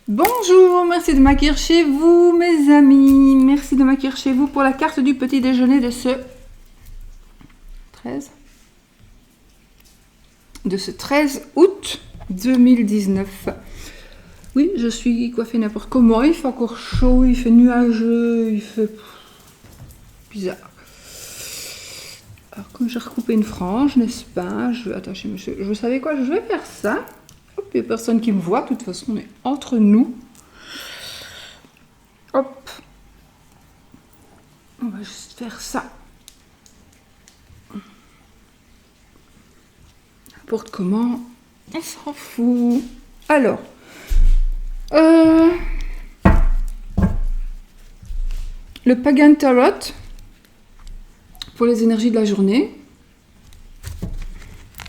Bonjour, merci de m'accueillir chez vous, mes amis. Merci de m'accueillir chez vous pour la carte du petit déjeuner de ce 13 août 2019. Oui, je suis coiffée n'importe comment. Il fait encore chaud, il fait nuageux, il fait bizarre. Alors, comme j'ai recoupé une frange, n'est-ce pas, je vais attacher monsieur. Vous savez quoi, je vais faire ça. Hop, il n'y a personne qui me voit. De toute façon, on est entre nous. Hop. On va juste faire ça. N'importe comment, on s'en fout. Alors, le Pagan Tarot pour les énergies de la journée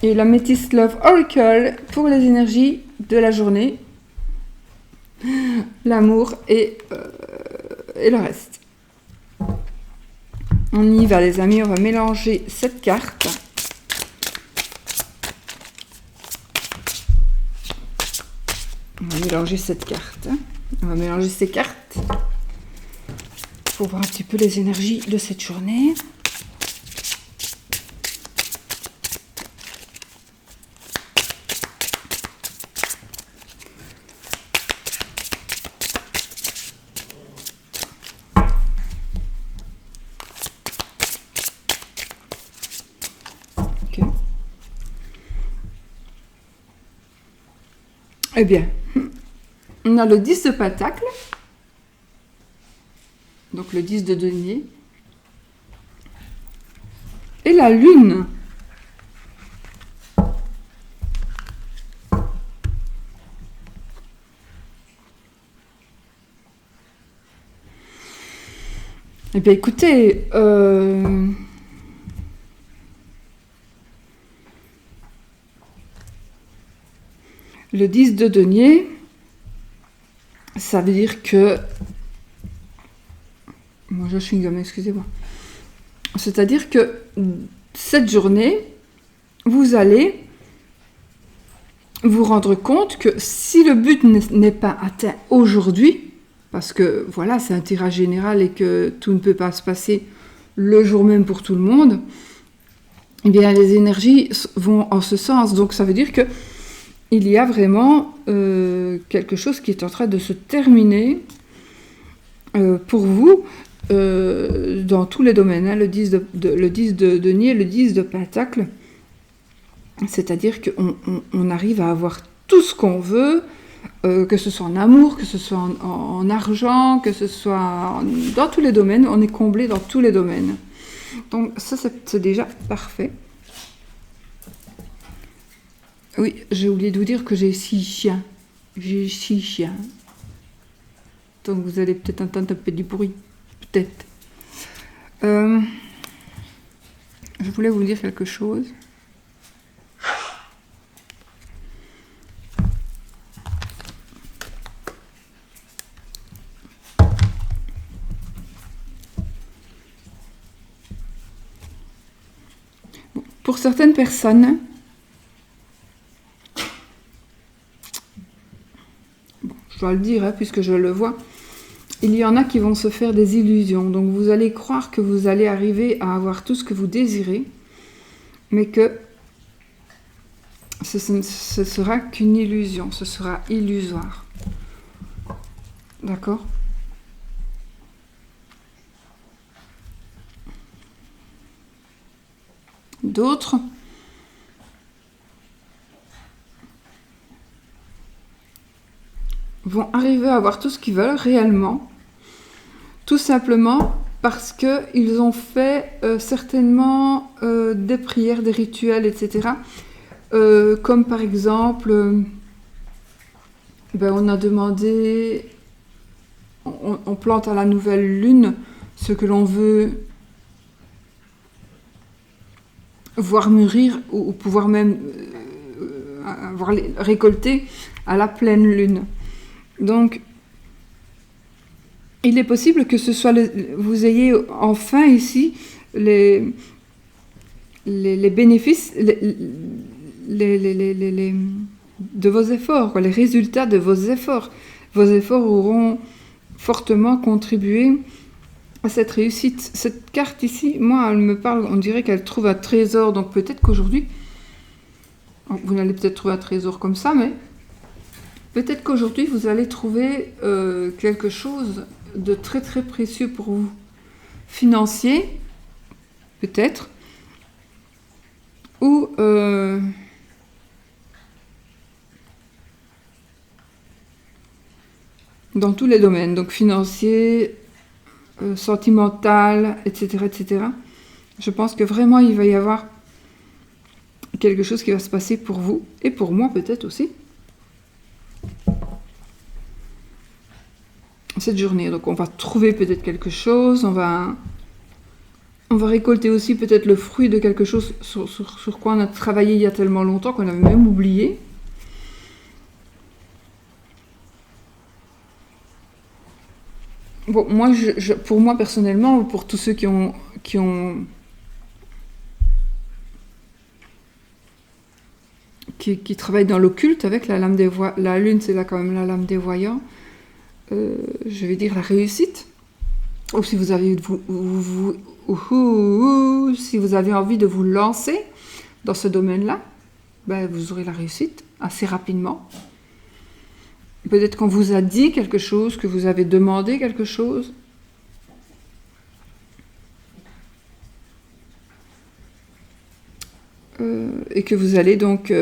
et la Métis Love Oracle pour les énergies de la journée, l'amour et le reste. On y va les amis, on va mélanger cette carte. On va mélanger cette carte. On va mélanger ces cartes pour voir un petit peu les énergies de cette journée. Ok. Eh bien, on a le 10 de pentacle, donc le 10 de denier, et la lune. Eh bien, écoutez, le 10 de denier, ça veut dire que... Moi, je suis gomme, excusez-moi. C'est-à-dire que cette journée, vous allez vous rendre compte que si le but n'est pas atteint aujourd'hui, parce que voilà, c'est un tirage général et que tout ne peut pas se passer le jour même pour tout le monde, eh bien les énergies vont en ce sens. Donc ça veut dire que il y a vraiment quelque chose qui est en train de se terminer pour vous dans tous les domaines. Hein, le 10 de denier, le 10 de pentacle. C'est-à-dire qu'on arrive à avoir tout ce qu'on veut, que ce soit en amour, que ce soit en argent, que ce soit dans tous les domaines. On est comblé dans tous les domaines. Donc ça, c'est déjà parfait. Oui, j'ai oublié de vous dire que j'ai 6 chiens. J'ai 6 chiens. Donc vous allez peut-être entendre un peu du bruit. Peut-être. Je voulais vous dire quelque chose. Pour certaines personnes, je dois le dire, hein, puisque je le vois, il y en a qui vont se faire des illusions. Donc vous allez croire que vous allez arriver à avoir tout ce que vous désirez, mais que ce sera qu'une illusion, ce sera illusoire. D'accord ? D'autres vont arriver à avoir tout ce qu'ils veulent réellement, tout simplement parce qu'ils ont fait certainement des prières, des rituels, etc. Comme par exemple, on a demandé, on plante à la nouvelle lune ce que l'on veut voir mûrir ou pouvoir même récolter à la pleine lune. Donc, il est possible que ce soit vous ayez enfin ici les bénéfices de vos efforts, les résultats de vos efforts. vos efforts auront fortement contribué à cette réussite. Cette carte ici, moi, elle me parle, on dirait qu'elle trouve un trésor, donc peut-être qu'aujourd'hui, vous n'allez peut-être trouver un trésor comme ça, mais peut-être qu'aujourd'hui, vous allez trouver quelque chose de très très précieux pour vous. Financier, peut-être, ou dans tous les domaines, donc financier, sentimental, etc., etc. Je pense que vraiment il va y avoir quelque chose qui va se passer pour vous et pour moi peut-être aussi cette journée. Donc on va trouver peut-être quelque chose, on va récolter aussi peut-être le fruit de quelque chose sur quoi on a travaillé il y a tellement longtemps qu'on avait même oublié. Bon, moi, pour moi personnellement, pour tous ceux qui travaillent dans l'occulte avec la lame des voyants, la lune c'est là quand même la lame des voyants, je vais dire la réussite. Ou si vous avez si vous avez envie de vous lancer dans ce domaine-là, ben, vous aurez la réussite assez rapidement. Peut-être qu'on vous a dit quelque chose, que vous avez demandé quelque chose. Et que vous allez donc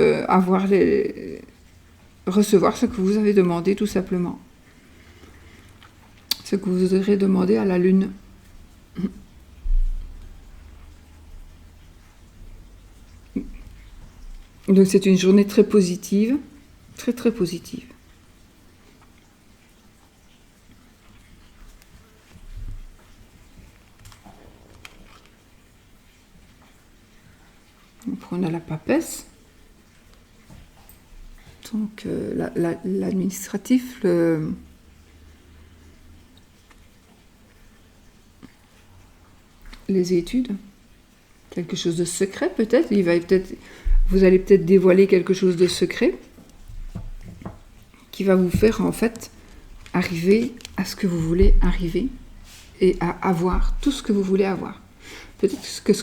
recevoir ce que vous avez demandé tout simplement. Ce que vous aurez demandé à la lune. Donc c'est une journée très positive, très très positive. Après on a la papesse. Donc l'administratif, les études, quelque chose de secret peut-être, vous allez peut-être dévoiler quelque chose de secret qui va vous faire en fait arriver à ce que vous voulez arriver et à avoir tout ce que vous voulez avoir. Peut-être que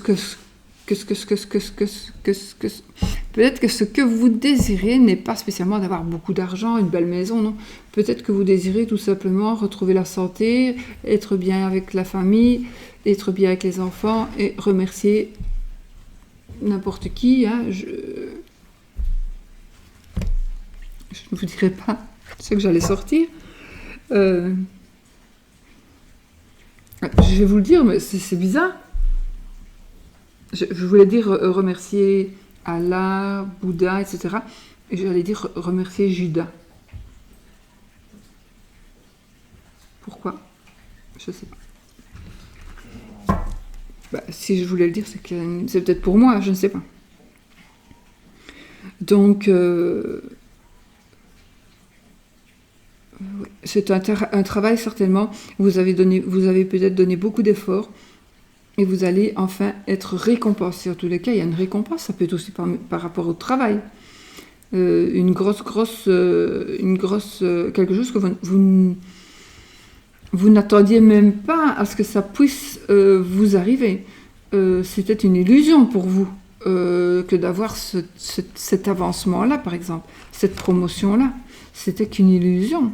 ce que vous désirez n'est pas spécialement d'avoir beaucoup d'argent, une belle maison, non. Peut-être que vous désirez tout simplement retrouver la santé, être bien avec la famille, être bien avec les enfants et remercier n'importe qui. Hein. Je ne vous dirai pas ce que j'allais sortir. Je vais vous le dire, mais c'est bizarre. Je voulais dire remercier Allah, Bouddha, etc. Et j'allais dire remercier Judas. Pourquoi? Je sais pas. Bah, si je voulais le dire, c'est que c'est peut-être pour moi, je ne sais pas. Donc, c'est un travail certainement. Vous avez peut-être donné beaucoup d'efforts. Et vous allez enfin être récompensé. En tous les cas, il y a une récompense. Ça peut être aussi par rapport au travail. Une grosse, quelque chose que vous n'attendiez même pas à ce que ça puisse vous arriver. C'était une illusion pour vous que d'avoir cet avancement-là, par exemple, cette promotion-là. C'était qu'une illusion.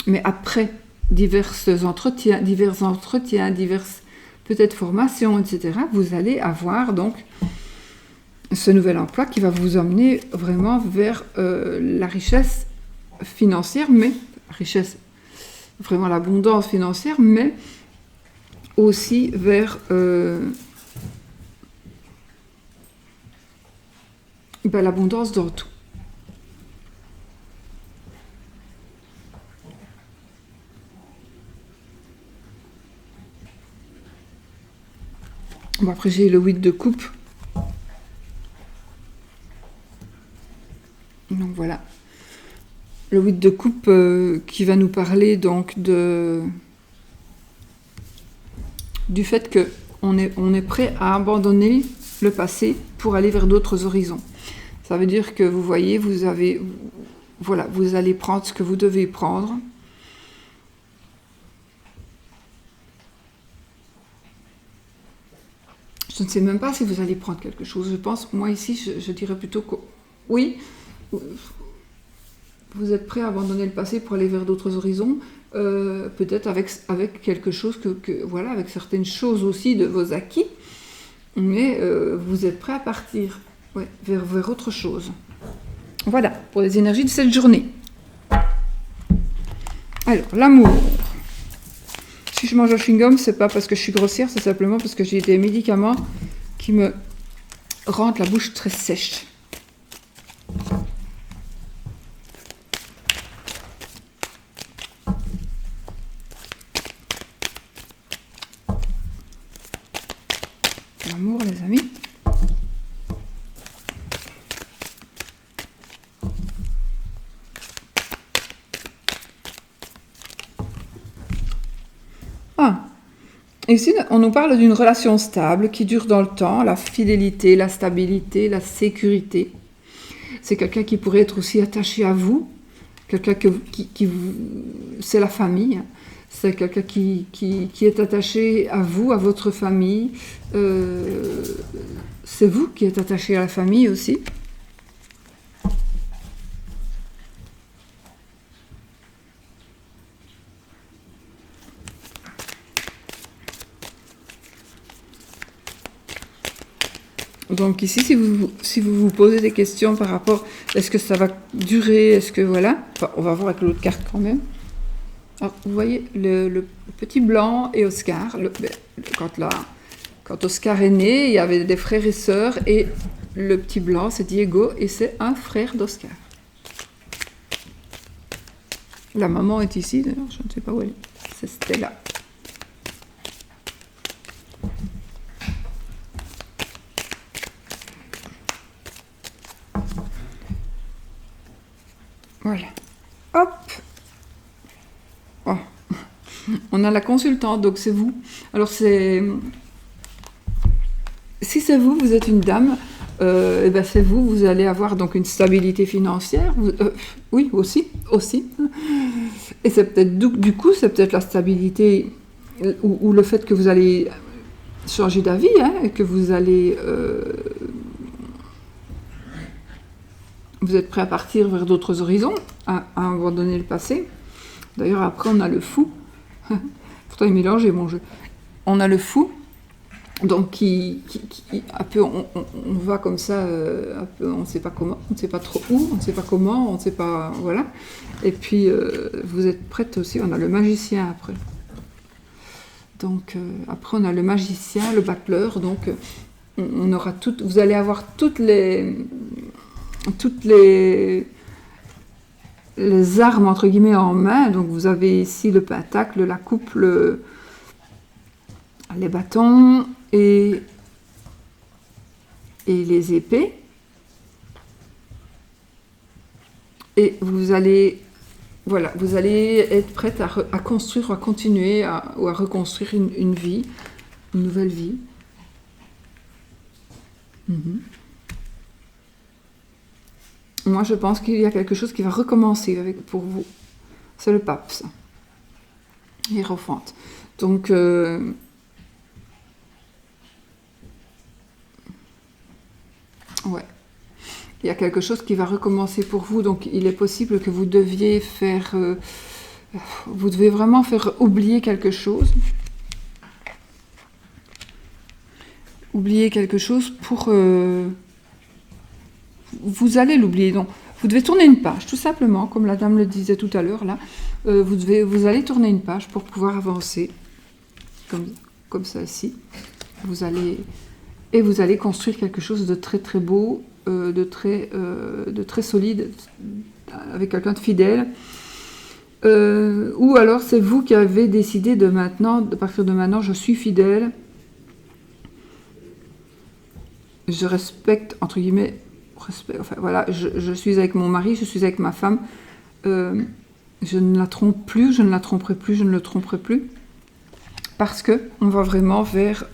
Mais après divers entretiens, peut-être formation, etc., vous allez avoir donc ce nouvel emploi qui va vous emmener vraiment vers la richesse financière, mais vraiment l'abondance financière, mais aussi vers l'abondance dans tout. Bon, après j'ai le 8 de coupe. Donc voilà. Le 8 de coupe qui va nous parler donc du fait que on est prêt à abandonner le passé pour aller vers d'autres horizons. Ça veut dire que vous voyez, vous voilà, vous allez prendre ce que vous devez prendre. Je ne sais même pas si vous allez prendre quelque chose. Je pense, moi ici, je dirais plutôt que oui, vous êtes prêt à abandonner le passé pour aller vers d'autres horizons, peut-être avec quelque chose voilà, avec certaines choses aussi de vos acquis, mais vous êtes prêt à partir vers autre chose. Voilà, pour les énergies de cette journée. Alors, l'amour. Si je mange un chewing-gum, c'est pas parce que je suis grossière, c'est simplement parce que j'ai des médicaments qui me rendent la bouche très sèche. L'amour, les amis. Ici, on nous parle d'une relation stable qui dure dans le temps, la fidélité, la stabilité, la sécurité. C'est quelqu'un qui pourrait être aussi attaché à vous, quelqu'un c'est la famille, c'est quelqu'un qui est attaché à vous, à votre famille. C'est vous qui êtes attaché à la famille aussi. Donc ici, si vous vous posez des questions par rapport, est-ce que ça va durer, est-ce que voilà, enfin, on va voir avec l'autre carte quand même. Alors, vous voyez, le petit blanc et Oscar, quand Oscar est né, il y avait des frères et sœurs, et le petit blanc, c'est Diego, et c'est un frère d'Oscar. La maman est ici, d'ailleurs, je ne sais pas où elle est, c'est Stella. Voilà. Hop. Oh. On a la consultante, donc c'est vous. Alors si c'est vous, vous êtes une dame, et ben c'est vous allez avoir donc une stabilité financière. Oui, aussi. Et c'est peut-être du coup, c'est peut-être la stabilité ou le fait que vous allez changer d'avis, hein, et que vous allez vous êtes prêt à partir vers d'autres horizons, à abandonner le passé. D'ailleurs, après, on a le fou. Pourtant, il mélange mon jeu. On a le fou, donc qui un peu, on va comme ça, un peu, on ne sait pas comment, on ne sait pas trop où, on ne sait pas comment, on ne sait pas, voilà. Et puis, vous êtes prête aussi, on a le magicien après. Donc, après, on a le magicien, le battleur, donc on aura vous allez avoir toutes les armes entre guillemets en main. Donc vous avez ici le pentacle, la coupe, les bâtons et les épées. Et vous allez être prête à construire, à continuer ou à reconstruire une vie, une nouvelle vie. Moi, je pense qu'il y a quelque chose qui va recommencer pour vous. C'est le pape, ça. Hiérophante. Donc, ouais. Il y a quelque chose qui va recommencer pour vous. Donc, il est possible que vous deviez faire... vous devez vraiment faire oublier quelque chose. Oublier quelque chose pour... vous allez l'oublier. Donc, vous devez tourner une page, tout simplement, comme la dame le disait tout à l'heure, là. Vous allez tourner une page pour pouvoir avancer, comme ça ici. Vous allez construire quelque chose de très très beau, de très solide, avec quelqu'un de fidèle. Ou alors c'est vous qui avez décidé de partir de maintenant, je suis fidèle. Je respecte, entre guillemets, enfin voilà, je suis avec mon mari, je suis avec ma femme, je ne la trompe plus, je ne la tromperai plus, je ne le tromperai plus, parce que on va vraiment vers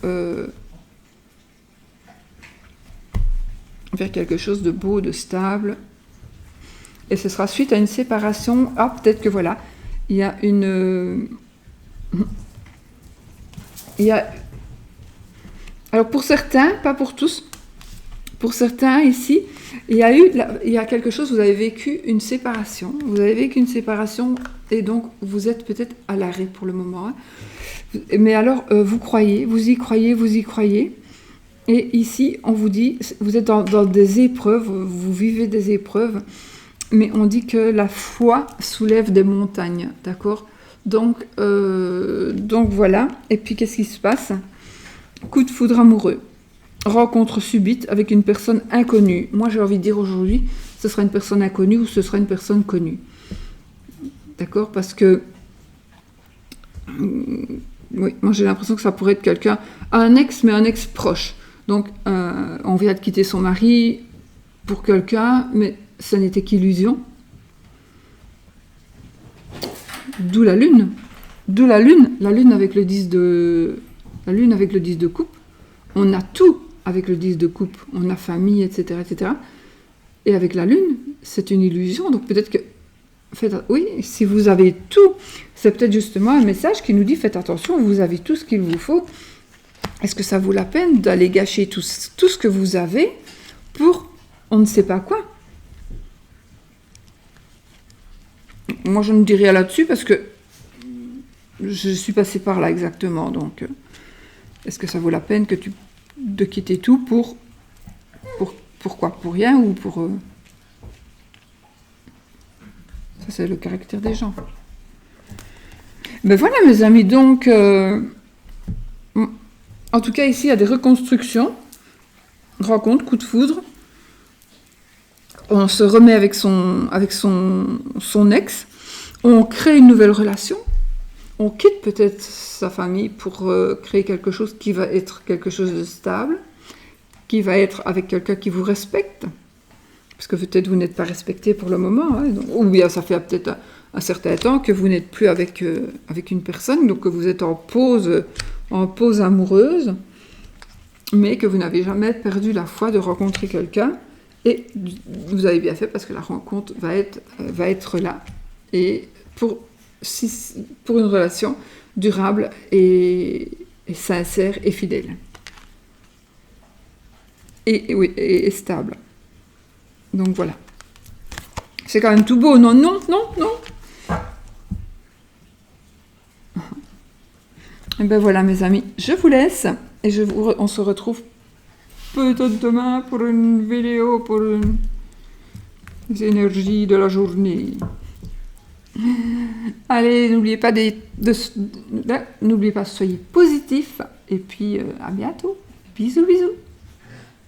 quelque chose de beau, de stable. et ce sera suite à une séparation. Ah, peut-être que voilà, il y a une... il y a... Alors pour certains, pas pour tous, pour certains ici, il y a quelque chose, vous avez vécu une séparation. Vous avez vécu une séparation et donc vous êtes peut-être à l'arrêt pour le moment. Hein. Mais alors, vous croyez, vous y croyez, vous y croyez. Et ici, on vous dit, vous êtes dans des épreuves, vous vivez des épreuves, mais on dit que la foi soulève des montagnes, d'accord ? Donc voilà. Et puis, qu'est-ce qui se passe ? Coup de foudre amoureux. Rencontre subite avec une personne inconnue. Moi, j'ai envie de dire aujourd'hui, ce sera une personne inconnue ou ce sera une personne connue. D'accord ? Parce que... oui, moi j'ai l'impression que ça pourrait être quelqu'un, un ex, mais un ex proche. Donc, on vient de quitter son mari pour quelqu'un, mais ça n'était qu'illusion. D'où la lune. D'où la lune avec le 10 de... La lune avec le 10 de coupe. On a tout avec le 10 de coupe. On a famille, etc., etc. Et avec la lune, c'est une illusion. Donc peut-être que... oui, si vous avez tout, c'est peut-être justement un message qui nous dit faites attention, vous avez tout ce qu'il vous faut. Est-ce que ça vaut la peine d'aller gâcher tout ce que vous avez pour on ne sait pas quoi? Moi, je ne dis rien là-dessus parce que je suis passée par là exactement. Donc, est-ce que ça vaut la peine de quitter tout pour quoi? Pour rien ou pour... Ça, c'est le caractère des gens. Ben voilà, mes amis. Donc, en tout cas, ici, il y a des reconstructions. Rencontre, coup de foudre. On se remet avec son ex. On crée une nouvelle relation. On quitte peut-être sa famille pour créer quelque chose qui va être quelque chose de stable, qui va être avec quelqu'un qui vous respecte. Parce que peut-être vous n'êtes pas respecté pour le moment, hein, ou bien ça fait peut-être un certain temps que vous n'êtes plus avec une personne, donc que vous êtes en pause amoureuse, mais que vous n'avez jamais perdu la foi de rencontrer quelqu'un, et vous avez bien fait parce que la rencontre va être là, et pour une relation durable et sincère et fidèle. Et stable. Donc voilà. C'est quand même tout beau, non? Et ben voilà mes amis, je vous laisse et on se retrouve peut-être demain pour une vidéo, pour les énergies de la journée. Allez, n'oubliez pas soyez positifs et puis à bientôt. Bisous.